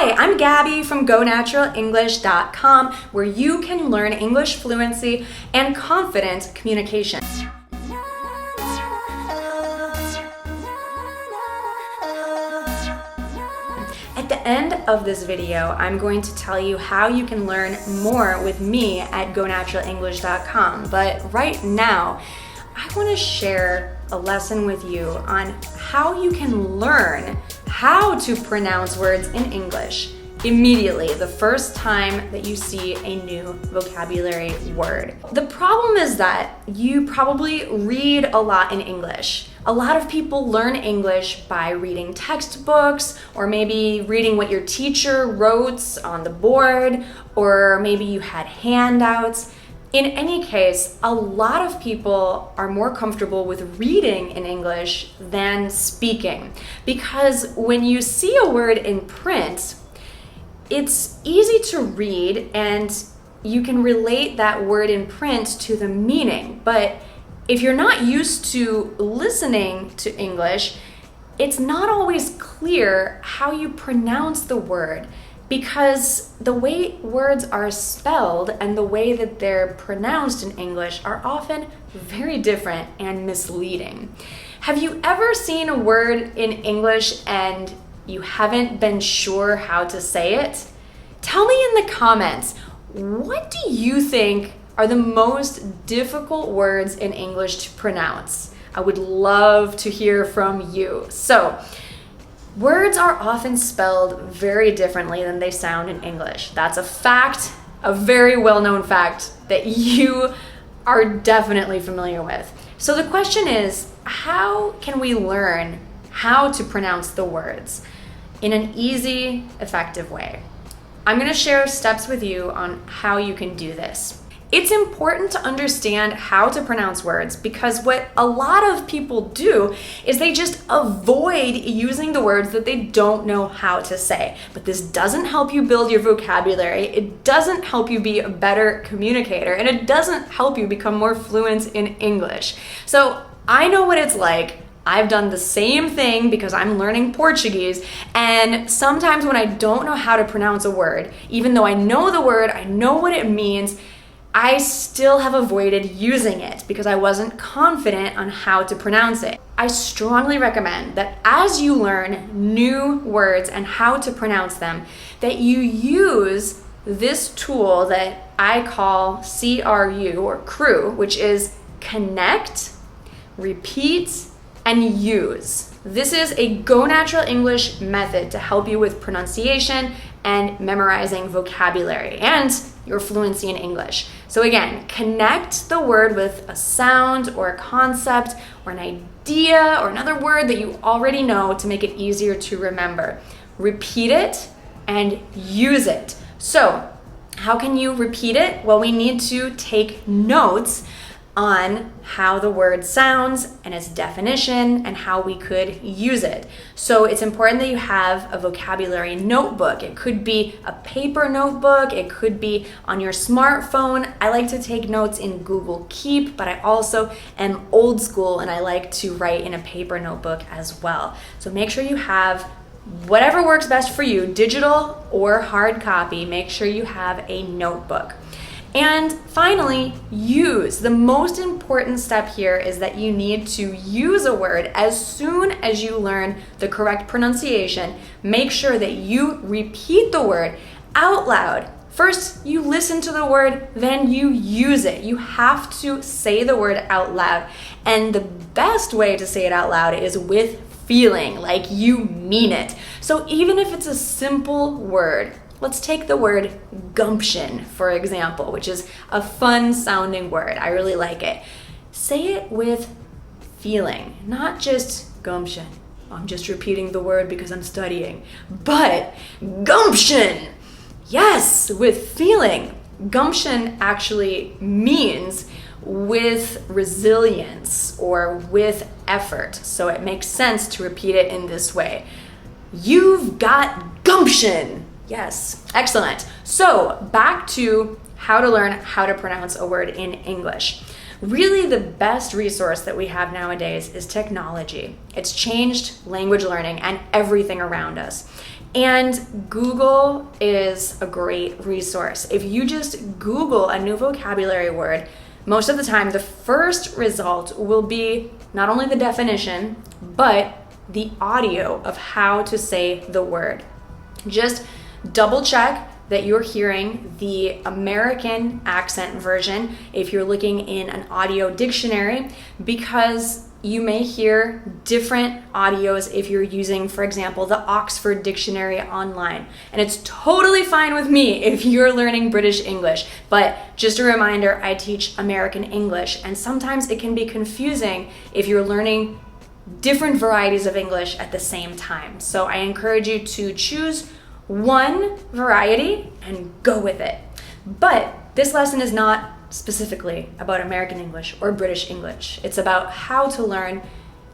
Hi, I'm Gabby from GoNaturalEnglish.com, where you can learn English fluency and confident communication. At the end of this video, I'm going to tell you how you can learn more with me at GoNaturalEnglish.com. But right now, I want to share a lesson with you on how you can learn how to pronounce words in English immediately the first time that you see a new vocabulary word. The problem is that you probably read a lot in English. A lot of people learn English by reading textbooks, or maybe reading what your teacher wrote on the board, or maybe you had handouts. In any case, a lot of people are more comfortable with reading in English than speaking, because when you see a word in print, it's easy to read and you can relate that word in print to the meaning. But if you're not used to listening to English, it's not always clear how you pronounce the word, because the way words are spelled and the way that they're pronounced in English are often very different and misleading. Have you ever seen a word in English and you haven't been sure how to say it? Tell me in the comments, what do you think are the most difficult words in English to pronounce? I would love to hear from you. So, words are often spelled very differently than they sound in English. That's a fact, a very well-known fact that you are definitely familiar with. So the question is, how can we learn how to pronounce the words in an easy, effective way? I'm going to share steps with you on how you can do this. It's important to understand how to pronounce words, because what a lot of people do is they just avoid using the words that they don't know how to say. But this doesn't help you build your vocabulary, it doesn't help you be a better communicator, and it doesn't help you become more fluent in English. So I know what it's like. I've done the same thing because I'm learning Portuguese, and sometimes when I don't know how to pronounce a word, even though I know the word, I know what it means, I still have avoided using it because I wasn't confident on how to pronounce it. I strongly recommend that as you learn new words and how to pronounce them, that you use this tool that I call CRU, or CRU, which is connect, repeat, and use. This is a Go Natural English method to help you with pronunciation and memorizing vocabulary and your fluency in English. So again, connect the word with a sound or a concept or an idea or another word that you already know to make it easier to remember. Repeat it and use it. So how can you repeat it? Well, we need to take notes on how the word sounds and its definition and how we could use it. So it's important that you have a vocabulary notebook. It could be a paper notebook, it could be on your smartphone. I like to take notes in Google Keep, but I also am old school and I like to write in a paper notebook as well. So make sure you have whatever works best for you, digital or hard copy. Make sure you have a notebook. And finally, use. The most important step here is that you need to use a word as soon as you learn the correct pronunciation. Make sure that you repeat the word out loud. First, you listen to the word, then you use it. You have to say the word out loud. And the best way to say it out loud is with feeling, like you mean it. So even if it's a simple word, let's take the word gumption, for example, which is a fun sounding word. I really like it. Say it with feeling, not just gumption. I'm just repeating the word because I'm studying. But gumption, yes, with feeling. Gumption actually means with resilience or with effort. So it makes sense to repeat it in this way. You've got gumption. Yes, excellent. So back to how to learn how to pronounce a word in English. Really, the best resource that we have nowadays is technology. It's changed language learning and everything around us. And Google is a great resource. If you just Google a new vocabulary word, most of the time the first result will be not only the definition, but the audio of how to say the word. Just double check that you're hearing the American accent version if you're looking in an audio dictionary, because you may hear different audios if you're using, for example, the Oxford Dictionary online. And it's totally fine with me if you're learning British English. But just a reminder, I teach American English, and sometimes it can be confusing if you're learning different varieties of English at the same time. So I encourage you to choose one variety and go with it. But this lesson is not specifically about American English or British English. It's about how to learn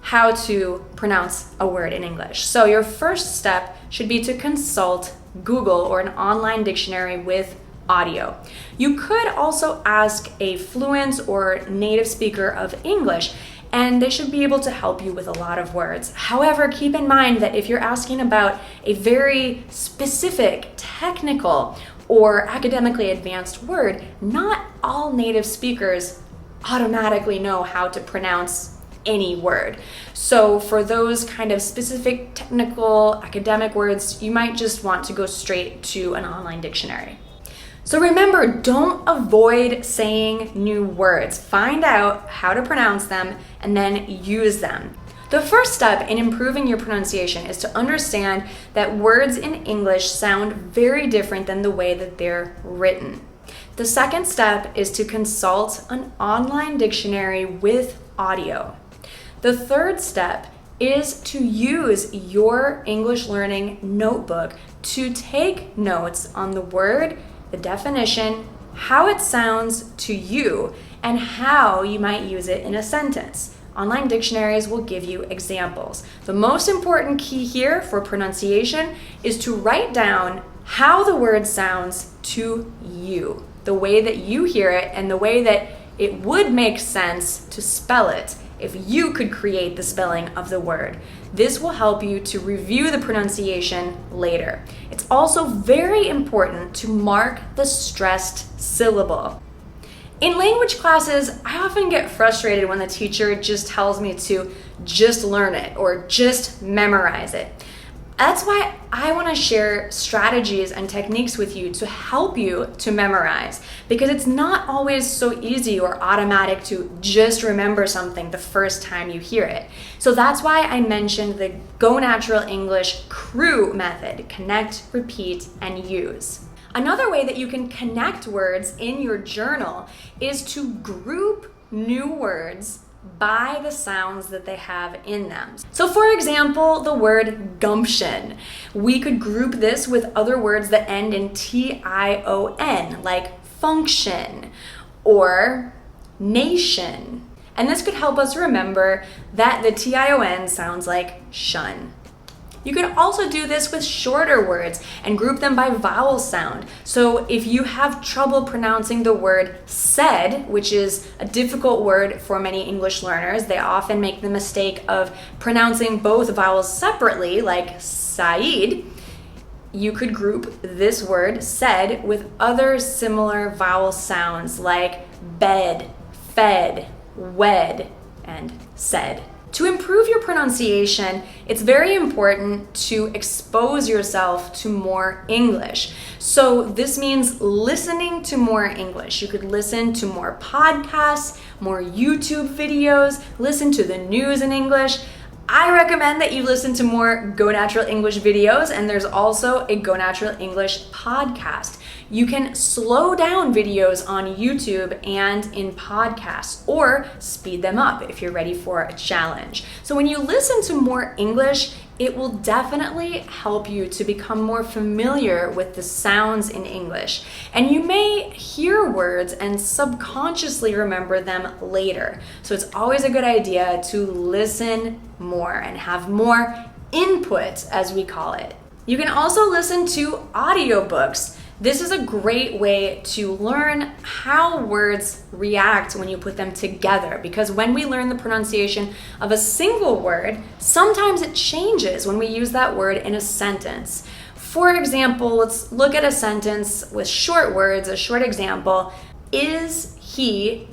how to pronounce a word in English. So your first step should be to consult Google or an online dictionary with audio. You could also ask a fluent or native speaker of English, and they should be able to help you with a lot of words. However, keep in mind that if you're asking about a very specific, technical, or academically advanced word, not all native speakers automatically know how to pronounce any word. So for those kind of specific, technical, academic words, you might just want to go straight to an online dictionary. So remember, don't avoid saying new words. Find out how to pronounce them and then use them. The first step in improving your pronunciation is to understand that words in English sound very different than the way that they're written. The second step is to consult an online dictionary with audio. The third step is to use your English learning notebook to take notes on the word, the definition, how it sounds to you, and how you might use it in a sentence. Online dictionaries will give you examples. The most important key here for pronunciation is to write down how the word sounds to you, the way that you hear it and the way that it would make sense to spell it if you could create the spelling of the word. This will help you to review the pronunciation later. It's also very important to mark the stressed syllable. In language classes, I often get frustrated when the teacher just tells me to just learn it or just memorize it. That's why I want to share strategies and techniques with you to help you to memorize, because it's not always so easy or automatic to just remember something the first time you hear it. So that's why I mentioned the Go Natural English CREW method: connect, repeat, and use. Another way that you can connect words in your journal is to group new words by the sounds that they have in them. So for example, the word gumption. We could group this with other words that end in T-I-O-N, like function or nation. And this could help us remember that the T-I-O-N sounds like shun. You can also do this with shorter words and group them by vowel sound. So if you have trouble pronouncing the word said, which is a difficult word for many English learners, they often make the mistake of pronouncing both vowels separately, like Said. You could group this word said with other similar vowel sounds like bed, fed, wed, and said. To improve your pronunciation, it's very important to expose yourself to more English. So this means listening to more English. You could listen to more podcasts, more YouTube videos, listen to the news in English. I recommend that you listen to more Go Natural English videos, and there's also a Go Natural English podcast. You can slow down videos on YouTube and in podcasts, or speed them up if you're ready for a challenge. So when you listen to more English, it will definitely help you to become more familiar with the sounds in English. And you may hear words and subconsciously remember them later. So it's always a good idea to listen more and have more input, as we call it. You can also listen to audiobooks. This is a great way to learn how words react when you put them together, because when we learn the pronunciation of a single word, sometimes it changes when we use that word in a sentence. For example, let's look at a sentence with short words, a short example. Is he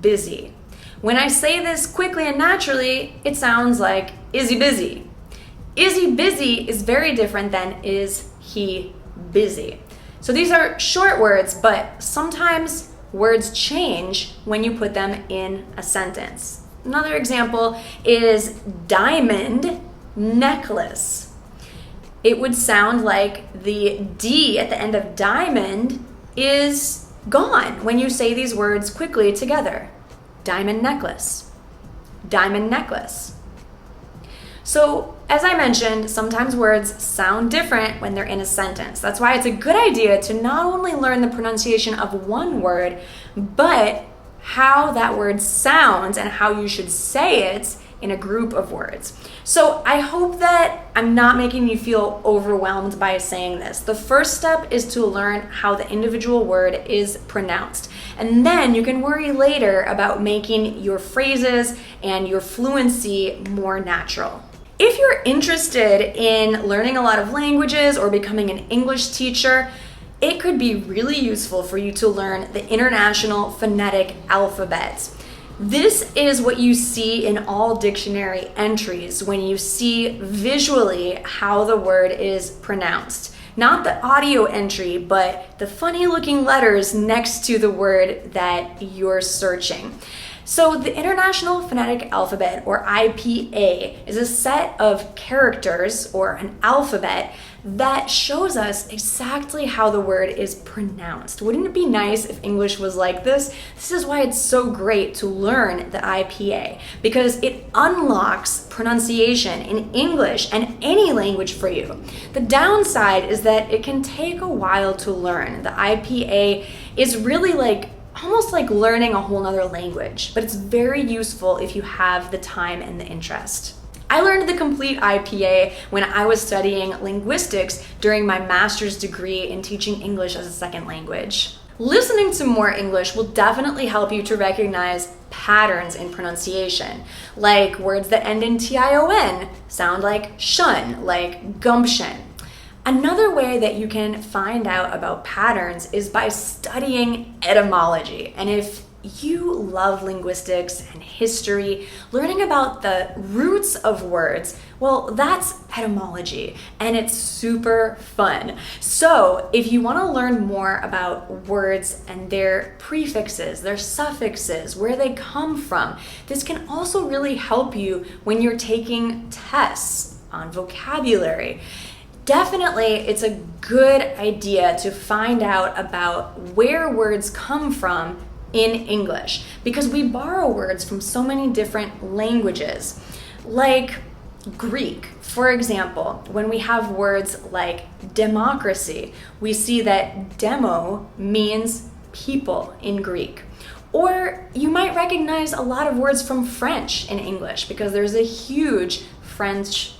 busy? When I say this quickly and naturally, it sounds like, is he busy? Is he busy is very different than is he busy. So these are short words, but sometimes words change when you put them in a sentence. Another example is diamond necklace. It would sound like the D at the end of diamond is gone when you say these words quickly together. Diamond necklace. Diamond necklace. So, as I mentioned, sometimes words sound different when they're in a sentence. That's why it's a good idea to not only learn the pronunciation of one word, but how that word sounds and how you should say it in a group of words. So I hope that I'm not making you feel overwhelmed by saying this. The first step is to learn how the individual word is pronounced. And then you can worry later about making your phrases and your fluency more natural. If you're interested in learning a lot of languages or becoming an English teacher, it could be really useful for you to learn the International Phonetic Alphabet. This is what you see in all dictionary entries when you see visually how the word is pronounced. Not the audio entry, but the funny looking letters next to the word that you're searching. So the International Phonetic Alphabet, or IPA, is a set of characters, or an alphabet, that shows us exactly how the word is pronounced. Wouldn't it be nice if English was like this? This is why it's so great to learn the IPA, because it unlocks pronunciation in English and any language for you. The downside is that it can take a while to learn. The IPA is really almost like learning a whole nother language, but it's very useful if you have the time and the interest. I learned the complete IPA when I was studying linguistics during my master's degree in teaching English as a second language. Listening to more English will definitely help you to recognize patterns in pronunciation, like words that end in tion sound like shun, like gumption. Another way that you can find out about patterns is by studying etymology. And if you love linguistics and history, learning about the roots of words, well, that's etymology, and it's super fun. So if you want to learn more about words and their prefixes, their suffixes, where they come from, this can also really help you when you're taking tests on vocabulary. Definitely, it's a good idea to find out about where words come from in English, because we borrow words from so many different languages. Like Greek, for example, when we have words like democracy, we see that demo means people in Greek. Or you might recognize a lot of words from French in English because there's a huge French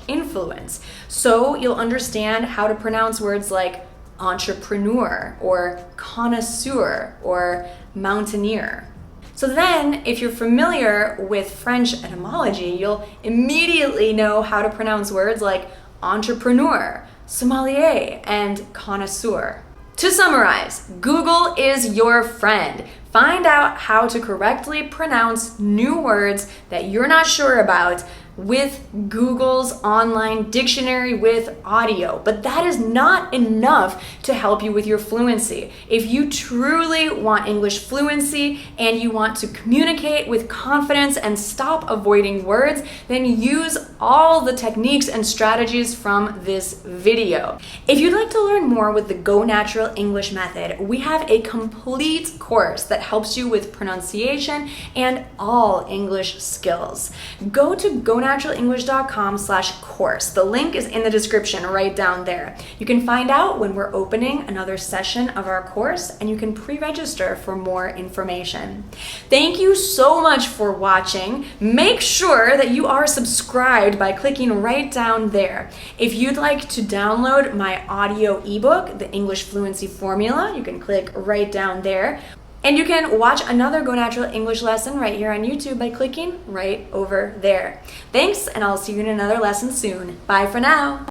influence. So you'll understand how to pronounce words like entrepreneur or connoisseur or mountaineer. So then, if you're familiar with French etymology, you'll immediately know how to pronounce words like entrepreneur, sommelier, and connoisseur. To summarize, Google is your friend. Find out how to correctly pronounce new words that you're not sure about with Google's online dictionary with audio. But that is not enough to help you with your fluency. If you truly want English fluency and you want to communicate with confidence and stop avoiding words, then use all the techniques and strategies from this video. If you'd like to learn more with the Go Natural English method, we have a complete course that helps you with pronunciation and all English skills. Go to gonaturalenglish.com/course. The link is in the description right down there. You can find out when we're opening another session of our course, and you can pre-register for more information. Thank you so much for watching. Make sure that you are subscribed by clicking right down there. If you'd like to download my audio ebook, The English Fluency Formula, you can click right down there. And you can watch another Go Natural English lesson right here on YouTube by clicking right over there. Thanks, and I'll see you in another lesson soon. Bye for now.